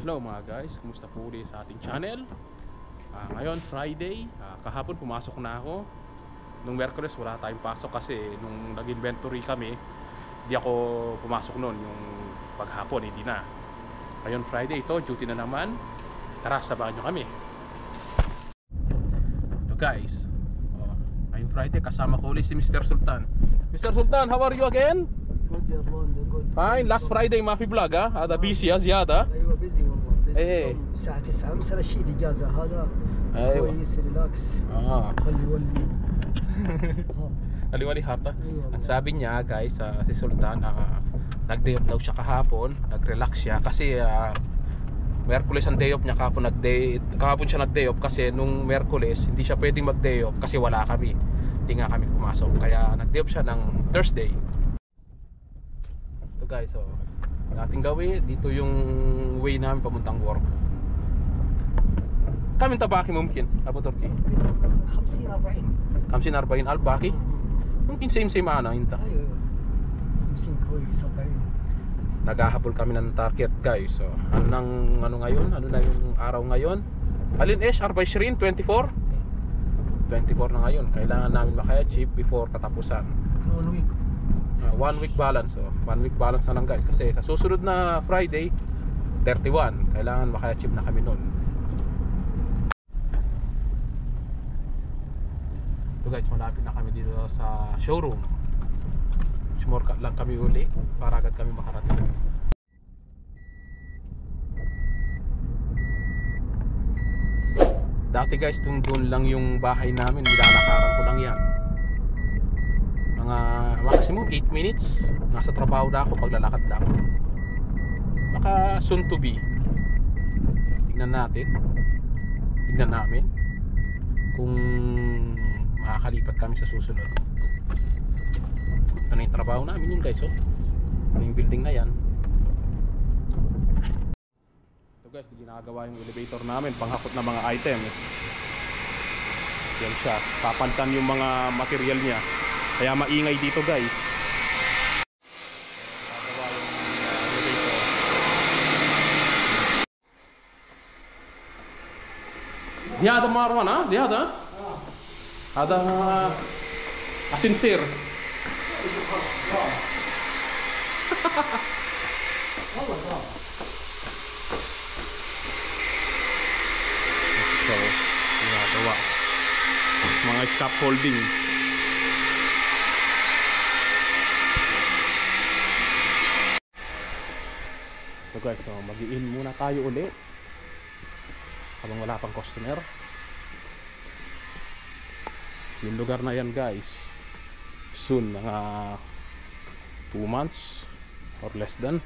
Hello mga guys, kumusta po ulit sa ating channel? Ngayon Friday, kahapon pumasok na ako. Nung Merkules wala tayong pasok kasi nung nag-inventory kami, hindi ako pumasok noon. Yung paghapon hindi na. Ngayon Friday, ito duty na naman. Tara, sabahan nyo kami. Ito guys, ngayong Friday kasama ko ulit si Mr. Sultan. Mr. Sultan, how are you again? Good يا رون good. Fine, last Friday ما في vlog هذا busy زيادة. ايوه بيزي والله بيزي. ايه الساعة 9 مساء الشيء الاجازة هذا. ايوه كويس ريلاكس. خلي يولي. Kaliwali harta. Ang sabi niya guys, si Sultan, nag-day off daw siya kahapon, nag-relax siya kasi Merkules ang day off niya. Kahapon siya nag-day off kasi nung Merkules hindi siya pwedeng mag-day off kasi wala kami. Hindi nga kami pumasok. Kaya nag-day off siya ng Thursday. Ito guys, ating gawin dito yung way namin pamuntang work. كم انت باقي ممكن ابو تركي؟ 50 40 50 40 الف باقي؟ ممكن same معنا انت. ايوه 50 كويس 40. Naghahabol kami ng target guys. So, ano ngayon? Ano na yung araw ngayon? Alin 24? 24 na ngayon. Kailangan namin maka-achieve before katapusan. 1 week. 1 week balance. So, 1 week balance na lang guys. Kasi sa susunod na Friday 31, kailangan maka-achieve na kami nun. So guys, malapit na kami dito sa showroom. Shortcut lang kami uli para agad kami makarating. Dati guys, doon lang yung bahay namin. Nilalakaran ko lang yan. Mga maximum 8 minutes. Nasa trabaho na ako, paglalakad lang. Baka soon to be. Tignan namin kung makakalipat kami sa susunod. Ito na yung trabaho namin yun guys. Yung building na yan. Ito guys, ginagawa yung elevator namin, panghakot na mga items. Yan siya, papalitan yung mga material niya. Kaya maingay dito guys. Gagawa yung elevator. زيادة مروان زيادة هذا أسانسير. So, ginagawa mga scaffolding. So guys, mag-i-in muna tayo ulit habang wala pang customer. Yung lugar na yan guys, soon mga 2 months or less than,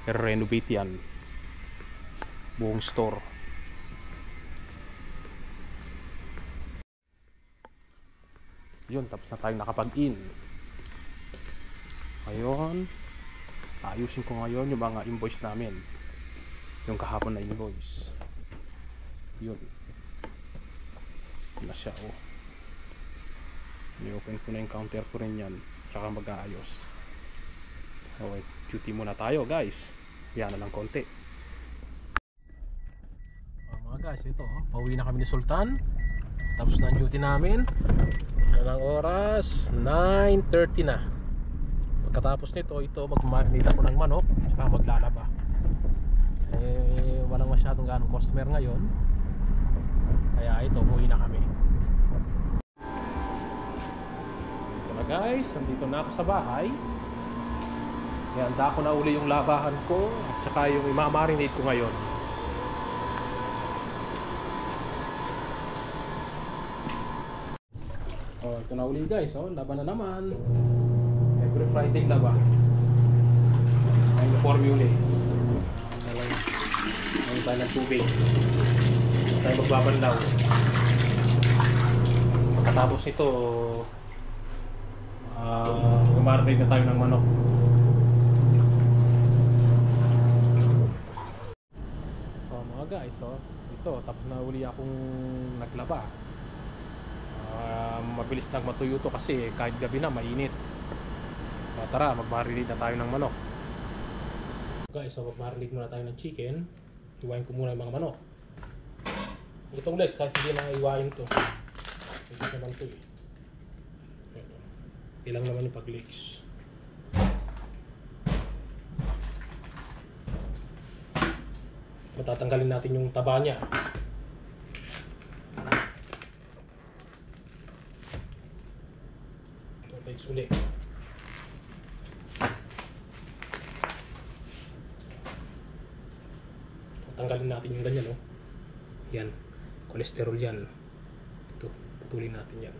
renovate yan, buong store. Yun, tapos na tayo nakapag-in. Ngayon ayusin ko ngayon yung mga invoice namin, yung kahapon na invoice. Yun na siya. I-open ko na yung counter ko rin yan, tsaka mag-aayos. Okay, duty muna tayo guys. Yan na lang konti. Mga guys, ito pauwi na kami ni Sultan. Tapos na ang duty namin. Ano ang oras? 9:30 na. Pagkatapos nito, mag-marinate ako ng manok, tsaka maglalaba. Walang masyadong ganong customer ngayon. Kaya ito, umuwi na kami. Guys, nandito na ako sa bahay. Handa ko na uli yung labahan ko at saka yung imamarinate ko ngayon. Ito na uli guys, laban na naman. Every Friday laba. Uniform uli. Ngayon tayo ng tubig. Tayo magbabanlaw. Pagkatapos nito, marinate na tayo ng manok. Mga guys, ito tapos na uli akong naglaba. Mabilis lang matuyo to kasi kahit gabi na mainit. Tara, mag-marinate na tayo ng manok. Guys, mag-marinate muna tayo ng chicken. Iwain ko muna yung mga manok. Itong leg, kahit hindi na iwain to. Ito naman to eh. Ilang naman yung pag-legs. Matatanggalin natin yung taba niya. Ito legs ulit. Tanggalin natin yung ganyan, oh. Yan, cholesterol yan. Ito, putulin natin yan.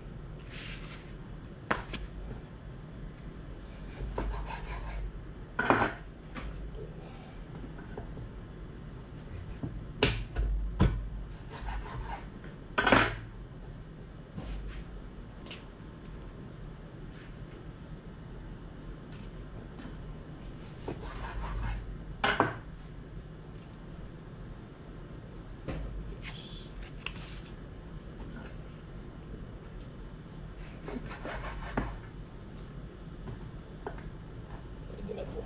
Pwede na to.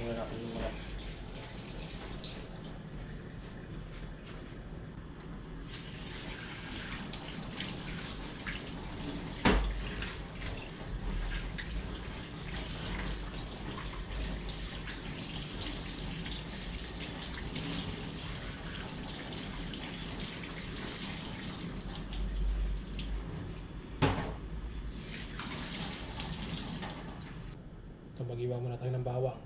Tingnan natin yung mga ito, mag-iwa muna tayo ng bawang.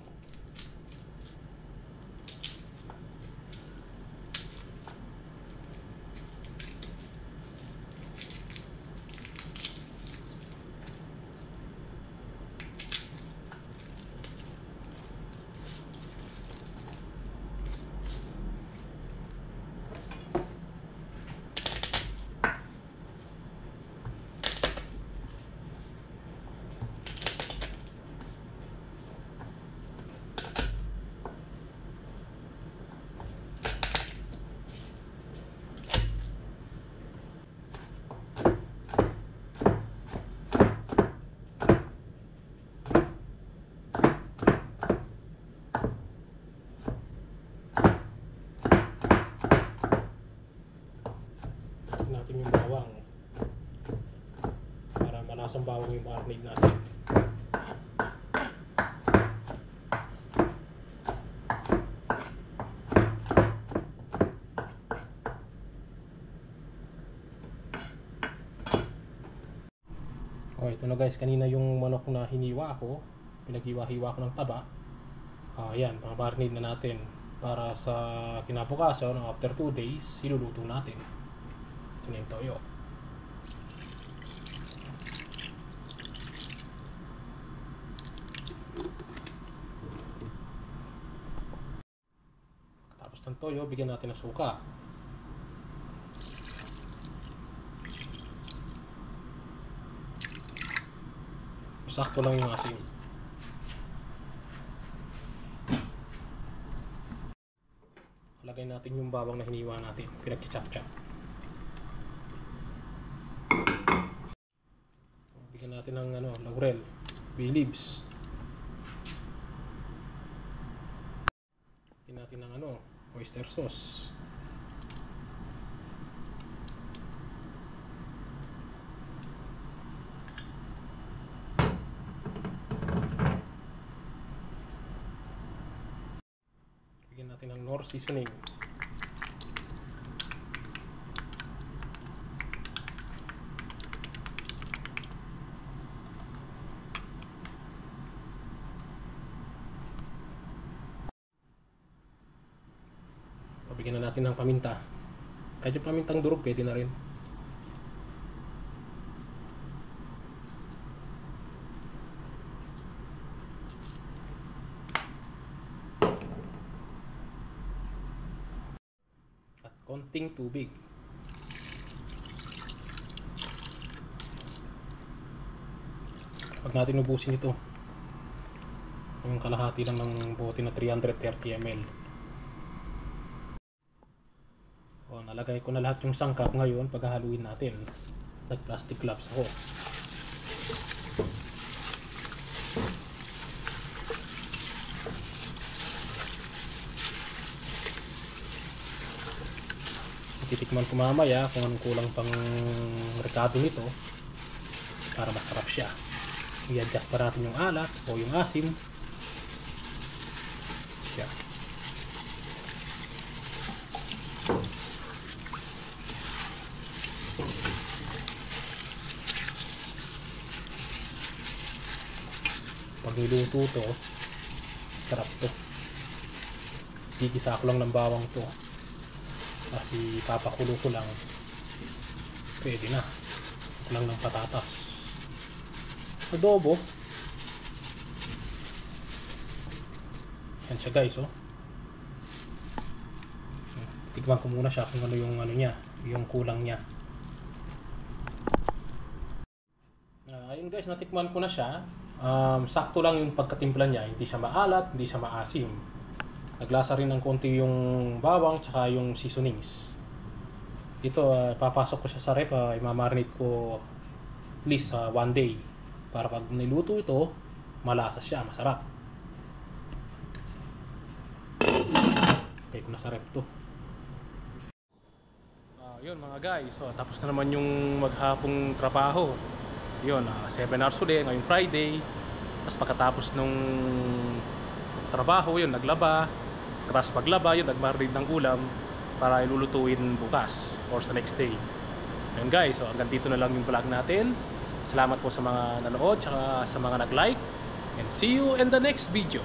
Natin yung bawang para malasang bawang yung marinade natin. Okay, ito na guys, kanina yung manok na hiniwa ko, pinaghiwa-hiwa ko ng taba. Ayan, marinade na natin para sa kinabukasan, after 2 days, iluluto natin. Ito na yung toyo. Tapos ng toyo, bigyan natin ng suka. Sakto lang yung asin. Lagay natin yung bawang na hiniwa natin, pinag-chop-chop. Bigyan natin ng laurel, bay leaves. Bigyan natin ng oyster sauce. Bigyan natin ng Knorr seasoning. Bigyan na natin ng paminta. Kahit yung pamintang durog, pwede na rin. At konting tubig. Pag natin ubusin ito, yung kalahati lang ng bote na 330 ml. O, nalagay ko na lahat yung sangkap. Ngayon paghahaluin natin, nag plastic gloves ako. Titikman ko mamaya kung anong kulang pang rekado nito para masarap siya. I-adjust pa natin yung alat o yung asim. Siya. Pag niluto to, sarap to. Gigisa ko lang ng bawang to. Kasi papakulo ko lang, pwede na. Ito lang ng patatas. Adobo. Yan siya guys, oh. Tikman ko muna siya kung ano yung ano niya, yung kulang niya. Ayun guys, natikman ko na siya. Sakto lang yung pagkatimpla niya, hindi siya maalat, hindi siya maasim. Naglasa rin ng konti yung bawang tsaka yung seasonings. Ito, papasok ko siya sa rep, imamarinate ko at least 1 day para pag niluto ito, malasa siya, masarap. Okay ko na sa rep to. Yun mga guys, so, tapos na naman yung maghapong trabaho. Yun, 7 hours ulit ngayong Friday. Tapos pagkatapos nung trabaho, yun, naglaba. Tapos paglaba, yun, nagmarinate ng ulam para ilulutuin bukas or sa next day. Yun guys, so hanggang dito na lang yung vlog natin. Salamat po sa mga nanood, tsaka sa mga nag-like. And see you in the next video.